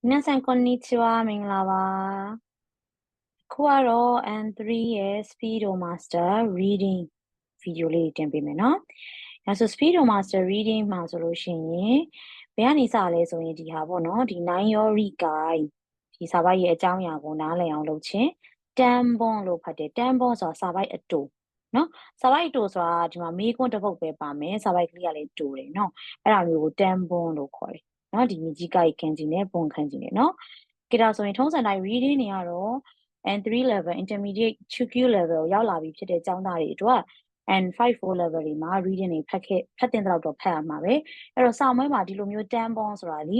皆さん、こんにちは。မင်္ဂလာပါ。အခုကတော့ N3 ရဲ့ Speedomaster Reading video လေးတင်ပေးမယ်နော်။ဒါဆို Speedomaster Reading မှာဆိုလို့ရှိရင်ဘယ်ကနေစလဲဆိုရင်ဒီဟာပေါ့နော်ဒီ Nine Your Regai ဒီစာပိုက်ရဲ့အကြောင်းအရာကိုနားလည်အောင်လုပ်ခြင်း Tanbon လို့ဖတ်တယ် Tanbon ဆိုတာစာပိုက်အတူနော်စာပိုက်အတူဆိုတာဒီမှာမေးခွန်းတစ်ပုဒ်ပဲပါမယ်စာပိုက်ကလေးကလည်းတူတယ်နော်အဲ့ဒါမျိုးကို Tanbon လို့ခေါ်တယ်နော်ဒီမြကြီးကိုက်ခန်းကြီးနဲ့ပုံခန်းကြီးနဲ့နော်ကြည့်ဒါဆိုရင်ထုံးစံတိုင်း reading တွေကတော့ N3 level intermediate 2Q level ရောက်လာပြီဖြစ်တဲ့ကျောင်းသားတွေအတွက် N54 level တွေမှာ reading တွေဖတ်တင်တော့ဖတ်ရမှာပဲအဲ့တော့စာမွေးမှာဒီလိုမျိုး Tanbon ဆိုတာလी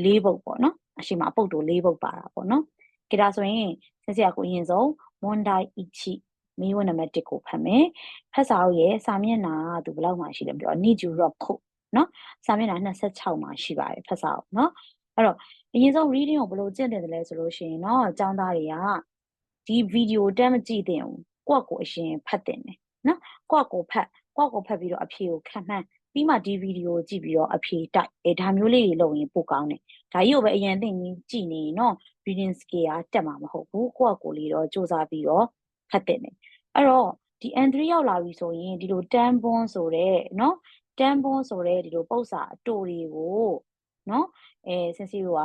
၄ပုဒ်ပေါ့နော်အရှိမပုဒ်တို့၄ပုဒ်ပါတာပေါ့နော်ကြည့်ဒါဆိုရင်ဆရာကအရင်ဆုံး Mondai Ichi မေးခွန်းနံပါတ်1ကိုဖတ်မယ်ဖတ်စာအုပ်ရဲ့စာမျက်နှာကသူဘယ်လောက်မှရှိလဲပြော Niju Rock နော်စာမျက်နှာ26မှာရှိပါတယ်ဖတ်စာအုပ်နော်အဲ့တော့အရင်ဆုံး reading ကိုဘယ်လိုကျင့်တယ်လဲဆိုလို့ရှိရင်เนาะကျောင်းသားတွေကဒီ video တက်မကြည့်သင့်ဘူးကိုယ့်ကိုအရင်ဖတ်တင်တယ်နော်ကိုယ့်ကိုဖတ်ပြီးတော့အဖြေကိုခံမှန်းပြီးမှဒီ video ကိုကြည့်ပြီးတော့အဖြေတိုက်ဒါမျိုးလေးတွေလုပ်ရင်ပိုကောင်းတယ်ဒါကြီးကိုပဲအရင်သိကြည့်နေเนาะ reading skill ကတက်မှာမဟုတ်ဘူးကိုယ့်ကိုလေးတော့စူးစမ်းပြီးတော့ဖတ်တင်တယ်အဲ့တော့ဒီ N3 ရောက်လာပြီဆိုရင်ဒီလို Tanbon ဆိုတဲ့เนาะ Tanbon ဆိုတဲ့ဒီလိုပု္ပ္ပစာအတူတွေကိုเนาะဆင်စီတို့က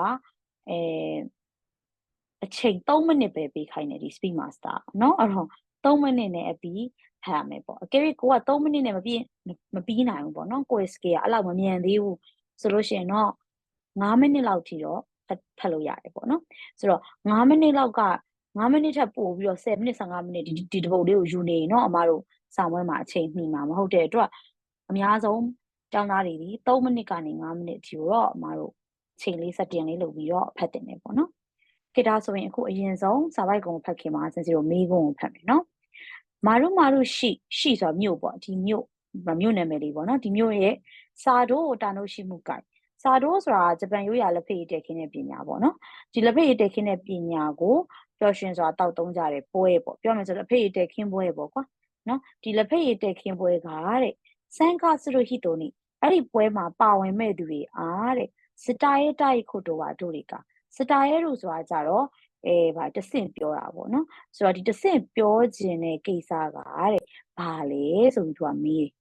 အချိန်3မိနစ်ပဲပေးခိုင်းတယ်ဒီ speed master เนาะအဲ့တော့3မိနစ်နဲ့အပြီးဖတ်ရမယ်ပေါ့အကယ်၍ကိုက3မိနစ်နဲ့မပြီးနိုင်ဘူးပေါ့เนาะကိုယ့် skill ကအဲ့လောက်မမြန်သေးဘူးဆိုလို့ရှိရင်တော့5မိနစ်လောက်ထိတော့ဖတ်လို့ရတယ်ပေါ့เนาะဆိုတော့5မိနစ်လောက်က5မိနစ်ထပ်ပို့ပြီးတော့10မိနစ်15မိနစ်ဒီတပုတ်လေးကိုယူနေเนาะအမတို့စာမွေးမှာအချိန်မှီမှာမဟုတ်တဲ့အတွက်အများဆုံးကျောင်းသားတွေဒီ3မိနစ်ကနေ5မိနစ်အထိတော့အမတို့ချိန်လေးစက်တင်လေးလုပ်ပြီးတော့ဖတ်တင်တယ်ပေါ့เนาะခေတ္တဆိုရင်အခုအရင်ဆုံးစာပိုက်ကုံဖတ်ခင်မှာစင်စီတို့မေးခွန်းကိုဖတ်မယ်နော်မာရုရှိဆိုတာမြို့ပေါ့ဒီမြို့နာမည်လေးပေါ့နော်ဒီမြို့ရဲ့စာတို့တာနိုရှိမှုကစာတို့ဆိုတာဂျပန်ရိုးရာလက်ဖက်ရည်တက်ခင်းတဲ့ပညာပေါ့နော်ဒီလက်ဖက်ရည်တက်ခင်းတဲ့ပညာကိုပျော်ရွှင်စွာတောက်သုံးကြတဲ့ပွဲပေါ့ပြောမယ်ဆိုတော့လက်ဖက်ရည်တက်ခင်းပွဲပေါ့ကွာနော်ဒီလက်ဖက်ရည်တက်ခင်းပွဲကတဲ့စန်ကာဆူဟီတိုနီအဲ့ဒီပွဲမှာပါဝင်မဲ့သူတွေအားတဲ့စတာရဲတိုက်ခုတိုဝါတို့တွေကစတာရဲလို့ဆိုတာကြတော့တဆင့်ပြောတာပေါ့နော်ဆိုတော့ဒီတဆင့်ပြောခြင်းတဲ့ကိစ္စကတဲ့ဘာလဲဆိုပြီးသူကမေးတယ်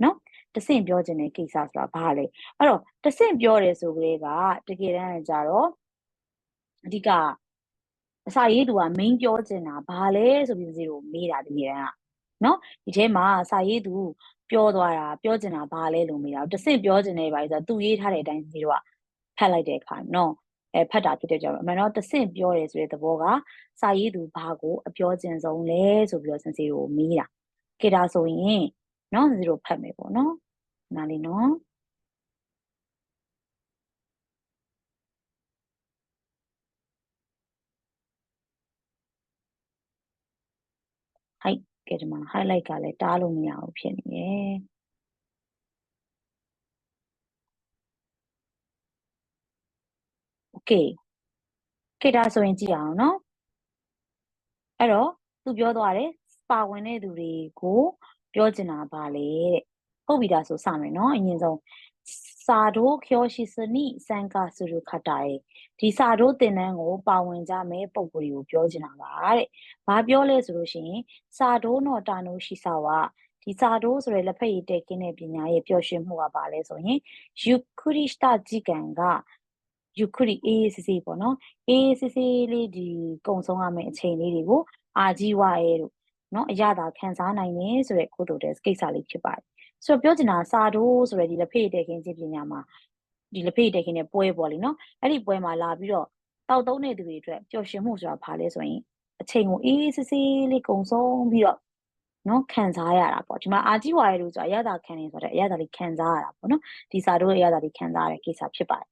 နော်တဆင့်ပြောခြင်းတဲ့ကိစ္စဆိုတာဘာလဲအဲ့တော့တဆင့်ပြောတယ်ဆိုကြတဲ့ကတကယ်တမ်းကြတော့အဓိကအစာရေးသူက main ပြောခြင်းတာဘာလဲဆိုပြီးစီတို့မေးတာတကယ်တမ်းကနော်ဒီထဲမှာစာရေးသူပြောသွားတာပြောခြင်းတာဘာလဲလို့မေးတာတဆင့်ပြောခြင်းတဲ့ဘာလဲဆိုတော့သူရေးထားတဲ့အတိုင်းစီတို့ကဖတ်လိုက်တဲ့အခါနော်ဖတ်တာဖြစ်တဲ့ကြောင့်အမှန်တော့တဆင့်ပြောတယ်ဆိုတဲ့သဘောကစာရေးသူဘာကိုအပြောခြင်းဆုံးလဲဆိုပြီးတော့စင်စီကိုမေးတာခေတာဆိုရင်နော်စင်စီတို့ဖတ်မယ်ပေါ့နော်နားလေးနော်ဟိုက်ကဲဒီမှာ highlight ကလည်းတားလို့မရဘူးဖြစ်နေတယ်โอเคခေတာဆိုရင်ကြည့်အောင်နော်အဲ့တော့သူပြောသွားတယ်ပါဝင်တဲ့သူတွေကိုပြောချင်တာပါလေတဲ့ဟုတ်ပြီဒါဆိုစမယ်နော်အရင်ဆုံးစာတို့ကျော်ရှိစနိစံကာဆူရခတာရဲ့ဒီစာတို့သင်တန်းကိုပါဝင်ကြမယ်ပုံကိုယ်ကိုပြောချင်တာပါတဲ့ဘာပြောလဲဆိုလို့ရှိရင်စာတို့တော့တာနိုရှိစာဝဒီစာတို့ဆိုရယ်လက်ဖက်ရည်တက်ခင်းတဲ့ပညာရဲ့ပျော်ရွှင်မှုကပါလဲဆိုရင်ယူခရစ်စတာဂျီကန်ကယူခရီအေးစစ်စစ်ပေါ့နော်အေးစစ်စစ်လေးဒီကုံဆုံးရမယ့်အချိန်လေးတွေကိုအာကြီးဝရဲတို့နော်အရသာခံစားနိုင်တယ်ဆိုတဲ့ကိုတိုတဲ့ကိစ္စလေးဖြစ်ပါတယ်ဆိုတော့ပြောချင်တာစာတို့ဆိုရယ်ဒီလက်ဖေးတက်ခင်းခြင်းပညာမှာဒီလက်ဖေးတက်ခင်းတဲ့ပွဲပေါ့လေနော်အဲ့ဒီပွဲမှာလာပြီးတော့တောက်သုံးတဲ့သူတွေအတွက်ပျော်ရွှင်မှုဆိုတာဘာလဲဆိုရင်အချိန်ကိုအေးစစ်စစ်လေးကုံဆုံးပြီးတော့နော်ခံစားရတာပေါ့ဒီမှာအာကြီးဝရဲတို့ဆိုတာအရသာခံနေဆိုတဲ့အရသာလေးခံစားရတာပေါ့နော်ဒီစာတို့အရသာလေးခံစားရတဲ့ကိစ္စဖြစ်ပါတယ်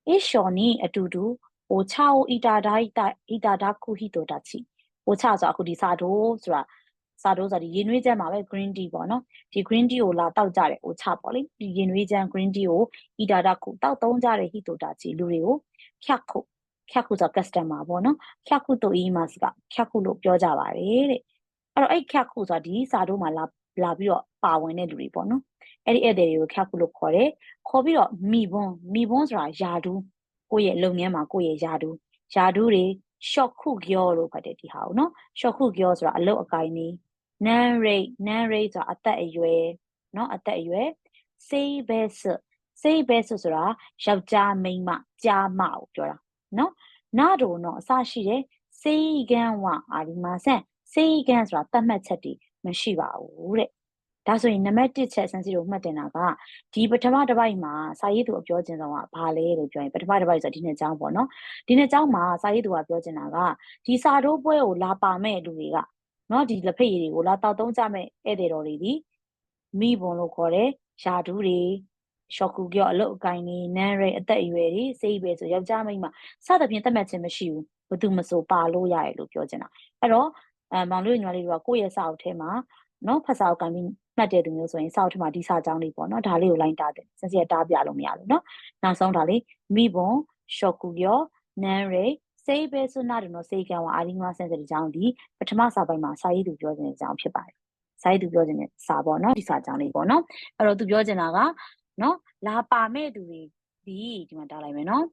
一緒にအတူတူお茶をいただく人たちお茶ဆိုတာအခုဒီစာတိုးဆိုတာစာတိုးဆိုတာဒီရေနွေးချမ်းမှာပဲ green tea ပေါ့နော်ဒီ green tea ကိုလာတောက်ကြတယ်お茶ပေါ့လေဒီရေနွေးချမ်း green tea ကိုいただくတောက်သုံးကြတဲ့人たちလူတွေကိုဖြတ်ခုဆိုတာ customer ပေါ့နော်ဖြတ်ခုと言いますがဖြတ်ခုလို့ပြောကြပါတယ်တဲ့အဲ့တော့အဲ့ဖြတ်ခုဆိုတာဒီစာတိုးမှာလာပြီးတော့ပါဝင်တဲ့လူတွေပေါ့နော်အဲ့ဒီဧည့်သည်တွေကိုဖြတ်ခုလို့ခေါ်တယ်ခေါ်ပြီးတော့မိဘွန်းဆိုတာယာဒူး ကိုယ့်ရဲ့လုပ်ငန်းမှာကိုယ့်ရဲ့ယာတူတွေ short ခုပြောလို့ဖတ်တယ်ဒီဟာကိုနော် short ခုပြောဆိုတာအလုပ်အကိုင်းနေ non rate ဆိုတာအသက်အရွယ်နော်အသက်အရွယ် say best ဆိုတာယောက်ျားမိန်းမကြားမကိုပြောတာနော်နားတို့နော်အစရှိတယ် say ကန်ဝအာဒီမှာဆန် say ကန်ဆိုတာသတ်မှတ်ချက်တွေမရှိပါဘူးတဲ့ဒါဆိုရင်နံပါတ်1ချက်ဆန်းစီတို့မှတ်တင်တာကဒီပထမတစ်ပိုက်မှာစာရေးသူအပြောချင်ဆုံးကဘာလဲလို့ပြောရင်ပထမတစ်ပိုက်ဆိုဒီနှစ်ကျောင်းပေါ့နော်ဒီနှစ်ကျောင်းမှာစာရေးသူကပြောချင်တာကဒီစာတိုးပွဲကိုလာပါမဲ့လူတွေကနော်ဒီလက်ဖက်ရည်တွေကိုလာတောက်သုံးကြမဲ့ဧည့်သည်တော်တွေဒီမိဘုံလို့ခေါ်တယ်ယာတူးတွေရှော့ကူပြောအလုတ်အကိုင်းနေနန်းရိတ်အသက်အရွယ်တွေစိတ်ပဲဆိုယောက်ျားမိန်းမစသဖြင့်သတ်မှတ်ခြင်းမရှိဘူးဘသူမဆိုပါလို့ရတယ်လို့ပြောချင်တာအဲ့တော့မောင်လေးညီမလေးတို့ကကိုယ့်ရဲ့စာအုပ်ထဲမှာနော်ဖတ်စာအုပ်ကိုင်းပြီးမှတ်တဲ့သူမျိုးဆိုရင်စာအုပ်ထဲမှာဒီစာကြောင်းလေးပေါ့နော်ဒါလေးကိုလိုက်တာတယ်စစရတားပြလို့မရဘူးနော်နောက်ဆုံးဒါလေးမိဘုံရှော့ကူပြောနန်းရိတ်စိတ်ပဲဆိုနာတယ်နော်စိတ်ကံဝအာရီငါဆန်တဲ့အကြောင်းဒီပထမစာပိုင်းမှာစာရေးသူပြောခြင်းအကြောင်းဖြစ်ပါတယ်စာရေးသူပြောခြင်းနဲ့စာပေါ့နော်ဒီစာကြောင်းလေးပေါ့နော်အဲ့တော့သူပြောခြင်းတာကနော်လာပါမဲ့သူတွေဒီမှာတားလိုက်မယ်နော်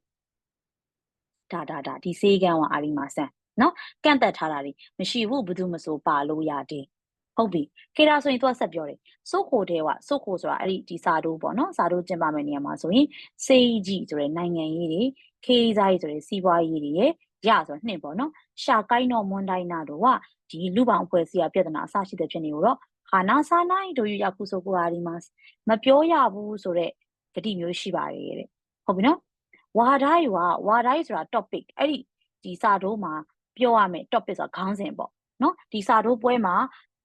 ဒါဒီစေးကံဝအာရီမာဆန်နော်ကန့်သက်ထားတာတွေမရှိဘူးဘယ်သူမဆိုပါလို့ရတယ်ဟုတ်ပြီခေတာဆိုရင်သူကဆက်ပြောတယ်စိုးခိုတဲ့ကစိုးခိုဆိုတာအဲ့ဒီစာတိုးပေါ့နော်စာတိုးကျင်းပမယ့်နေရာမှာဆိုရင်စေးကြီးဆိုတဲ့နိုင်ငံရေးတွေခေးစားရေးဆိုတဲ့စီးပွားရေးတွေရဲ့ရဆိုတော့နှစ်ပေါ့နော်ရှာကိုင်းတော့မွန်တိုင်းနာတို့ကဒီလူပောင်အဖွဲ့အစည်းကပြဿနာအဆရှိတဲ့ဖြစ်နေတော့ဟာနာစာနိုင်တို့ရခုဆိုကိုအာဒီမှာမပြောရဘူးဆိုတဲ့ဂတိမျိုးရှိပါတယ်တဲ့ဟုတ်ပြီနော်ဝါဒိုင်းဆိုတာ topic အဲ့ဒီစာတိုးမှာပြောရမယ် topic ဆိုတာခေါင်းစဉ်ပေါ့နော်ဒီစာတိုးပွဲမှာ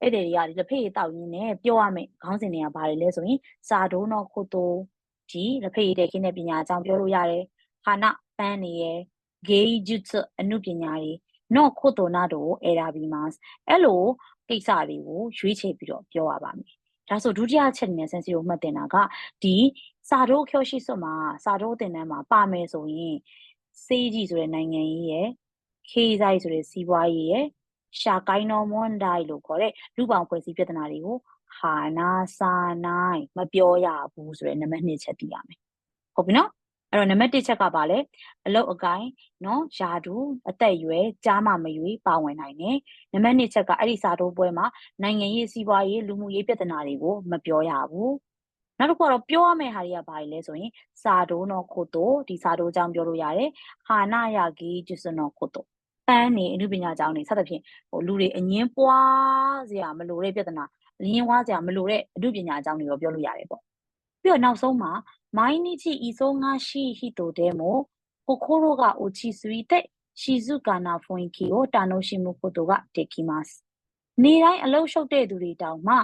အဲ့ဒီတွေကလက်ဖေးတောက်ရင်းနဲ့ပြောရမယ်ခေါင်းစဉ်တွေကဘာတွေလဲဆိုရင်စာတိုးတော့ခုတိုးဒီလက်ဖေးတဲ့ခင်းတဲ့ပညာအကြောင်းပြောလို့ရတယ်ဟာနာပန်းနေရယ် gay jutsu အနုပညာတွေနော်ခုတိုနာတို့အဲ့ဒါပြီးမှာအဲ့လိုကိစ္စတွေကိုရွေးချယ်ပြီးတော့ပြောရပါမယ်ဒါဆိုဒုတိယချက်နဲ့ဆန်စီကိုမှတ်တင်တာကဒီစာတိုးကျော်ရှိစွတ်မှာစာတိုးတင်တန်းမှာပါမယ်ဆိုရင်စေးကြီးဆိုတဲ့နိုင်ငံရေးရဲ့ခေးဆိုင်ဆိုတဲ့စီးပွားရေးရဲ့ရှာကိုင်းတော်မွန်ဒိုင်လို့ခေါ်တဲ့လူပောင်ဖွဲ့စည်းပြဿနာတွေကိုဟာနာစာနိုင်မပြောရဘူးဆိုတဲ့နံပါတ်2ချက်သိရမယ်ဟုတ်ပြီနော်အဲ့တော့နံပါတ်1ချက်ကပါလဲအလုတ်အကိုင်းနော်ယာတူအသက်အရွယ်ကြားမမရွေးပါဝင်နိုင်တယ်နံပါတ်2ချက်ကအဲ့ဒီစာတိုးပွဲမှာနိုင်ငံရေးစီးပွားရေးလူမှုရေးပြဿနာတွေကိုမပြောရဘူးနောက်တစ်ခုကတော့ပြောရမယ့်ဟာတွေကဘာတွေလဲဆိုရင်စာတိုးနော်ခုတိုဒီစာတိုးအကြောင်းပြောလို့ရတယ်ဟာနာယာဂီကျစနော်ခုတိုပန်းနေအနုပညာအကြောင်းတွေစသဖြင့်လူတွေအငင်းပွားစရာမလိုတဲ့ပြဿနာအငင်းပွားစရာမလိုတဲ့အနုပညာအကြောင်းတွေပြောလို့ရတယ်ပေါ့ပြီးတော့နောက်ဆုံးမှာ毎日忙しい人でも心が落ち着いて静かな雰囲気を楽しむことができますနေတိုင်းအလုံးရှုပ်တဲ့သူတွေတောင်မှ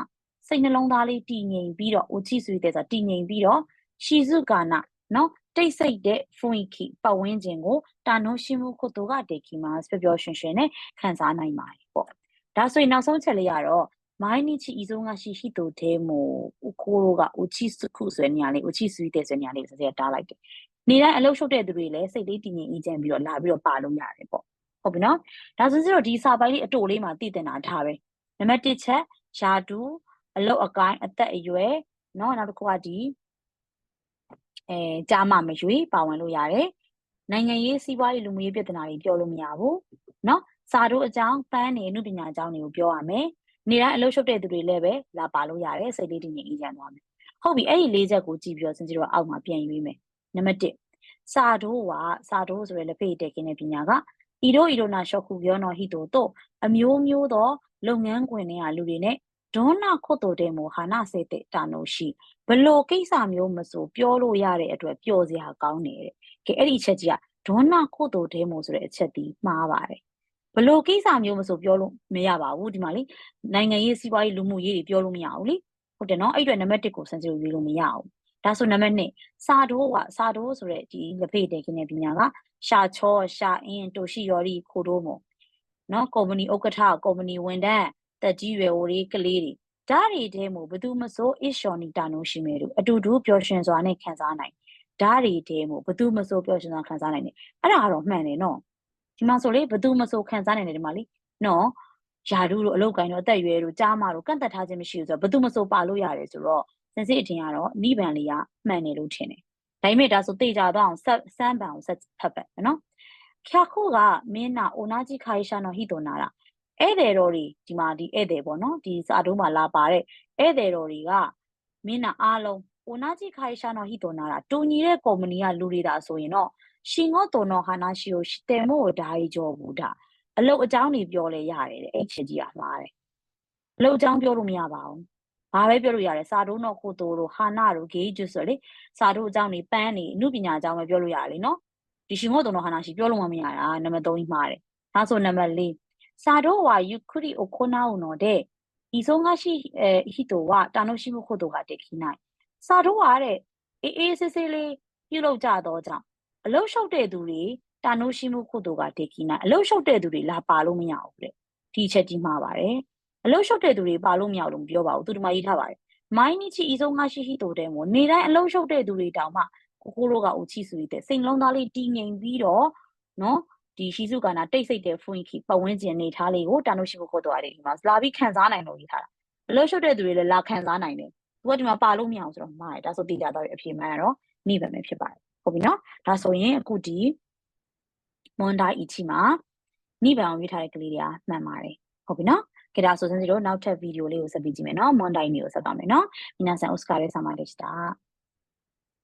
စိတ်နှလုံးသားလေးတည်ငြိမ်ပြီးတော့ uchi ဆိုတဲ့ဆိုတာတည်ငြိမ်ပြီးတော့ shizuka နော်တိတ်ဆိတ်တဲ့雰囲気ပတ်ဝန်းကျင်ကိုတာနိုရှိမှုことができますပျော်ရွှင်ရွှင်နဲ့ခံစားနိုင်ပါတယ်ပေါ့ဒါဆိုရင်နောက်ဆုံးချက်လေးကတော့毎日忙しい人でも心が落ち着くဆိုတဲ့နေရာလေး uchi ဆိုတဲ့ဆိုတဲ့နေရာလေးကိုဆက်တားလိုက်တယ်နေတိုင်းအလုံးရှုပ်တဲ့သူတွေလည်းစိတ်လေးတည်ငြိမ်အေးချမ်းပြီးတော့လာပြီးတော့ပါလို့ရတယ်ပေါ့ဟုတ်ပြီနော်ဒါဆိုရင်ဒီစာပိုင်းလေးအတူလေးမှာတည်တင်တာထားပဲနံပါတ်1ချက်ယာတူအလုတ်အကိုင်းအသက်အရွယ်เนาะနောက်တစ်ခုကဒီကြားမမရွေးပါဝင်လို့ရတယ်နိုင်ငံရေးစီးပွားရေးလူမှုရေးပြဿနာတွေပြောလို့မရဘူးเนาะစာတို့အကြောင်းပန်းနေအမှုပညာအကြောင်းတွေကိုပြောရမယ်နေတိုင်းအလုပ်ရှုပ်တဲ့သူတွေလည်းပဲလာပါလို့ရတယ်စိတ်လေးတည်ငြိမ်အေးချမ်းသွားမယ်ဟုတ်ပြီအဲ့ဒီ၄ချက်ကိုကြည့်ပြီးတော့စင်စီတို့အောက်မှာပြန်ရွေးမယ်နံပါတ်1စာတို့ဆိုရယ်လက်ဖေးတဲ့ခင်းတဲ့ပညာကဤတို့နာရှော့ခုပြောနော်ဟီတိုတို့အမျိုးမျိုးသောလုပ်ငန်းခွင်တွေကလူတွေနဲ့ဒေါနာခုတ်တိုတဲ့မိုဟာနာစေတဲ့တာနိုရှိဘလို့ကိစ္စမျိုးမဆိုပြောလို့ရတဲ့အတွက်ပျော်စရာကောင်းတယ်တဲ့ကဲအဲ့ဒီအချက်ကြီးကဒေါနာခုတ်တိုတဲ့မိုဆိုတဲ့အချက်ဒီမှားပါတယ်ဘလို့ကိစ္စမျိုးမဆိုပြောလို့မရပါဘူးဒီမှာလေနိုင်ငံရေးစီးပွားရေးလူမှုရေးတွေပြောလို့မရဘူးလေဟုတ်တယ်နော်အဲ့အတွက်နံပါတ်1ကိုစင်စီရွေးလို့မရဘူးဒါဆိုနံပါတ်2စာတိုးဆိုတဲ့ဒီလက်ဖေးတဲ့ခင်းတဲ့ပညာကရှာချောရှာအင်းတိုရှိယော်ရီခိုတိုးမို့နော်ကုမ္ပဏီဥက္ကဋ္ဌကုမ္ပဏီဝန်ထမ်းတက်ကြီးရွယ်အိုတွေကလေးတွေဓာတ်တွေထဲမှာဘသူမဆိုအရှော်နီတာနိုရှိမယ်လို့အတူတူပျော်ရွှင်စွာနဲ့ခံစားနိုင်ဓာတ်တွေထဲမှာဘသူမဆိုပျော်ရွှင်စွာခံစားနိုင်တယ်အဲ့ဒါကတော့မှန်တယ်နော်ဒီမှာဆိုလေဘသူမဆိုခံစားနိုင်တယ်ဒီမှာလေနော်ယာတူတို့အလုတ်ကိုင်းတို့အသက်ရွယ်တို့ကြားမတို့ကန့်သက်ထားခြင်းမရှိဘူးဆိုတော့ဘသူမဆိုပါလို့ရတယ်ဆိုတော့စင်စစ်အထင်ကတော့နိဗ္ဗာန်လေးကမှန်တယ်လို့ထင်တယ် ဒါပေမဲ့ဒါဆိုတေချာတော့အောင်စမ်းပံကိုဆက်ဖတ်ပဲနော်ခါခုကမင်းနာအိုနာကြီးခိုင်ရှာနော်ဟီတိုနာတာဧည့်သည်တော်တွေဒီမှာဒီဧည့်သည်ပေါ့နော်ဒီစာတုံးမှာလာပါတဲ့ဧည့်သည်တော်တွေကမင်းနာအားလုံးအိုနာကြီးခိုင်ရှာနော်ဟီတိုနာတာတူညီတဲ့ကုမ္ပဏီကလူတွေဒါဆိုရင်တော့ရှင်ငေါတော်နော်ဟာနာရှိကိုတယ်မို့ဓာကြီးကြောဘူးဒါအလုတ်အကြောင်းတွေပြောလဲရတယ်တဲ့အဲ့ချက်ကြီးကမှားတယ်အလုတ်အကြောင်းပြောလို့မရပါဘူးဘာပဲပြောလို့ရတယ်စာတုံးတော့ခိုတိုတို့ဟာနာတို့ဂေးကျွဆိုလေစာတုံးအကြောင်းတွေပန်းနေအမှုပညာအကြောင်းပဲပြောလို့ရတယ်လေနော်ဒီရှင်ငေါတော်နော်ဟာနာရှိပြောလို့မရတာနံပါတ်3ကြီးမှားတယ်ဒါဆိုနံပါတ်4စာတုံးဝါယူခရီအိုခိုနာဦးနော်တဲ့ဒီဆုံးကရှိဟီတိုဝတာနိုရှိမှုခိုတိုကတက်ခိနိုင်စာတုံးဝါတဲ့အေးဆေးလေးပြုတ်လောက်ကြတော့ကြောင့်အလုတ်လျှောက်တဲ့သူတွေတာနိုရှိမှုခိုတိုကတက်ခိနိုင်အလုတ်လျှောက်တဲ့သူတွေလာပါလို့မရဘူးတဲ့ဒီချက်ကြီးမှားပါတယ်အလုတ်လျှောက်တဲ့သူတွေပါလို့မရလို့မပြောပါဘူးသူဒီမှာရေးထားပါတယ်မိုင်းနီချီဤဆုံးကရှိဟီတိုတဲ့မို့နေတိုင်းအလုတ်လျှောက်တဲ့သူတွေတောင်မှကိုတို့ကဦးချီဆိုတဲ့စိန်လုံးသားလေးတီးငိမ်ပြီးတော့နော်ဒီရှိစုကနာတိတ်ဆိတ်တဲ့ဖွင့်ခီပတ်ဝန်းကျင်နေထားလေးကိုတာနိုရှိမှုခိုတိုရတယ်ဒီမှာလာပြီးခံစားနိုင်လို့ရေးထားတာအလုတ်လျှောက်တဲ့သူတွေလည်းလာခံစားနိုင်တယ်သူကဒီမှာပါလို့မရအောင်ဆိုတော့မှားတယ်ဒါဆိုတိကျတော့အဖြစ်မှန်တော့နိဗ္ဗာန်ပဲဖြစ်ပါတယ်ဟုတ်ပြီနော်ဒါဆိုရင်အခုဒီမွန်ဒိုင်အီချီမှာနိဗ္ဗာန်ကိုရေးထားတဲ့ကလေးတွေကမှန်ပါတယ်ဟုတ်ပြီနော်ကဲဒါဆိုစင်စီတို့နောက်ထပ်ဗီဒီယိုလေးကိုဆက်ပြီးကြည့်မယ်နော်မွန်ဒိုင်နေကိုဆက်ပါမယ်နော်皆さんお疲れ様でした